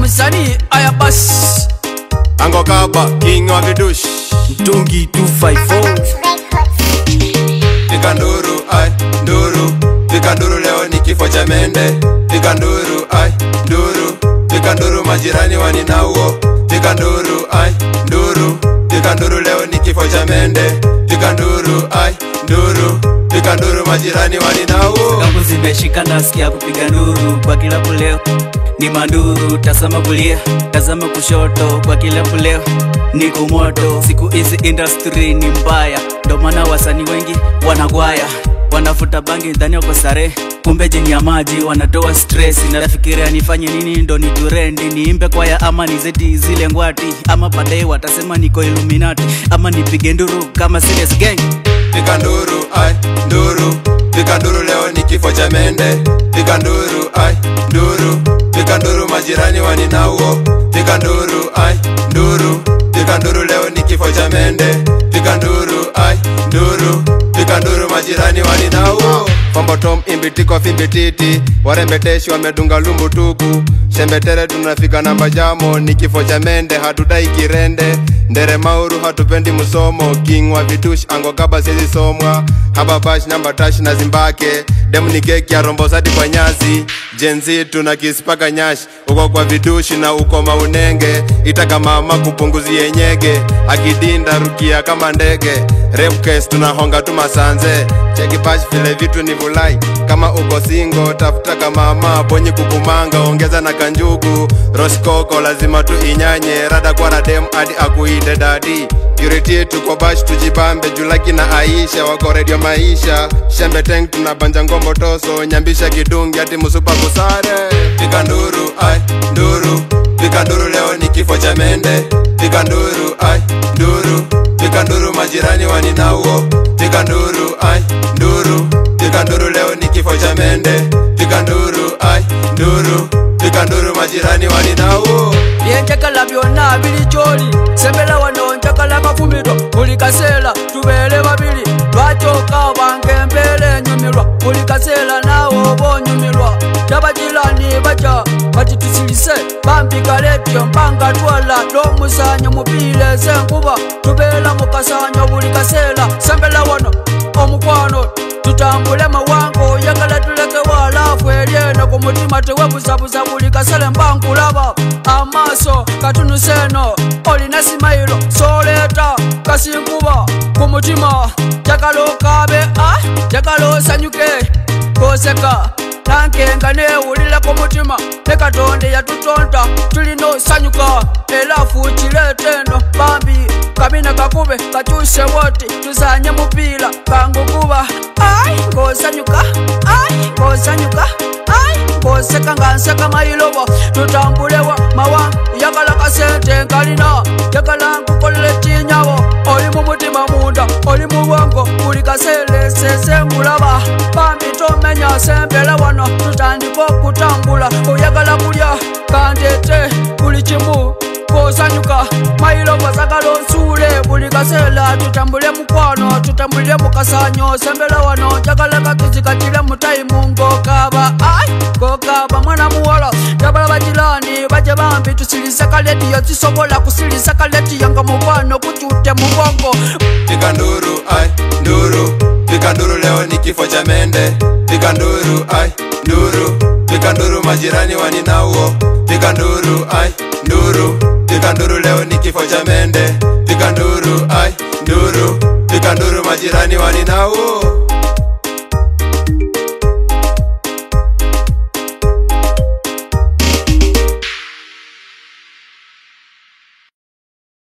Omusani ayabas Angokaba king of vidush Mtungi 254 Pika nduru ai nduru Pika nduru leo ni kifo cha mende Pika nduru ai nduru Pika nduru majirani waninauo Pika nduru ai nduru Pika nduru leo ni kifo cha mende Pika nduru ai nduru Pika nduru majirani waninauo Kangu zimeshika nasikia kupiga nduru kwa kila puleo ni manduru, tazama kulia, tazama kushoto kwa kila puleo niko moto, siku hizi industry ni mbaya ndo maana wasanii wengi wanagwaya wanafuta bangi ndani ya sare kumbe jini ya maji wanatoa stress nafikiria nifanye nini ndo niturendi niimbe kwaya ama nizeti zile ngwati ama baadaye watasema niko Illuminati ama nipige nduru kama serious gang Pika nduru ai nduru Pika nduru leo ni kifo cha mende Pika nduru ai nduru Pika nduru majirani waninauo Pika nduru ai nduru Pika nduru leo ni kifo cha mende Pika nduru ai nduru Pika nduru majirani waninauo Kombo tom imbitiko fimbititi Warembeteshi wamedunga lumbu tuku Shembetere tunafika namba jamo ni kifo cha mende hatudai kirende Ndere mauru hatupendi musomo King wa vidush angokaba sezi somwa Hababash namba tash na zimbake Demu ni keki ya rombo zadi kwa nyazi Genzi tunakisipaka nyash Uko kwa vidushi na uko maunenge Itaka mama kupunguzie nyege Akidinda rukia kama ndege Repcase tunahonga tumasanze Cheki bash vile vitu ni vulai Kama uko singo tafuta kama mama Bonyi kukumanga ongeza na kanjugu Roskoko lazima tu inyanye Rada kwa radem adi akuide dadi Purity tuko bash tujibambe Julaki na Aisha wako radio maisha Shembe tank tunabanja ngombo toso Nyambisha kidungi ati musupa kusare Pika nduru ai nduru Pika nduru leo ni kifo cha mende Pika nduru ai nduru Pika nduru majirani waninauo Pika nduru ai nduru Pika nduru leo ni kifo cha mende Pika nduru ai nduru Pika nduru majirani waninauo Yenjakala byonna bili choli Sembela wano njakala mafumito Buli kasela tubele babili Lwachoka bange mbele nyumirwa Buli kasela nawo bonyumirwa Tabajilani baja Bati tusilise Bambika letyo mbanga twala Lomusanyo mubile senkuba Tubela mukasanyo buli kasela Sembela wano omukwano Tutambule mawango Yakala tuleke walafu eliena Kumutima tewe buzabuza buli kasele mbankulaba Amaso katunu seno Olina simailo soleta kasinkuba Kumutima Jakalo kabe Jakalo sanyuke Koseka Nankenga ne ulile kumutima Nekatonde ya tutonda Tulino sanyuka Elafu chileteno Bambi Kabina kakube Kachuse wote Tuzanye mupila Kangukuba Ngosanyuka Ngosanyuka Ngoseka nganseka mailobo Tutambulewa Mawangu Yakala kasente nkalina Yakala nkukolele chinyawo Oli mumutima munda Oli muwango Kuli kasele sese mulaba Bambi tomenya sembele wano Tutandiko kutambula Oyagala kulya Kandete Kuli chimu Kosanyuka Mailobo zakalo nsule Buli kasela Tutambule mukwano Tutambule mukasanyo Sembele wano Jakala kakizikatile mutaimu Ngokaba Ngokaba mwana muwala Tabala bajilani Baje bambi tusilisa kaleti Yotisobola kusilisa kaleti Yanga mukwano kuchute mubongo Pika nduru ai nduru Pika nduru leo ni kifo cha mende Pika nduru ai nduru Pika nduru majirani waninauo Pika nduru ai nduru Pika nduru leo ni kifo cha mende Pika nduru ai nduru Pika nduru majirani waninauo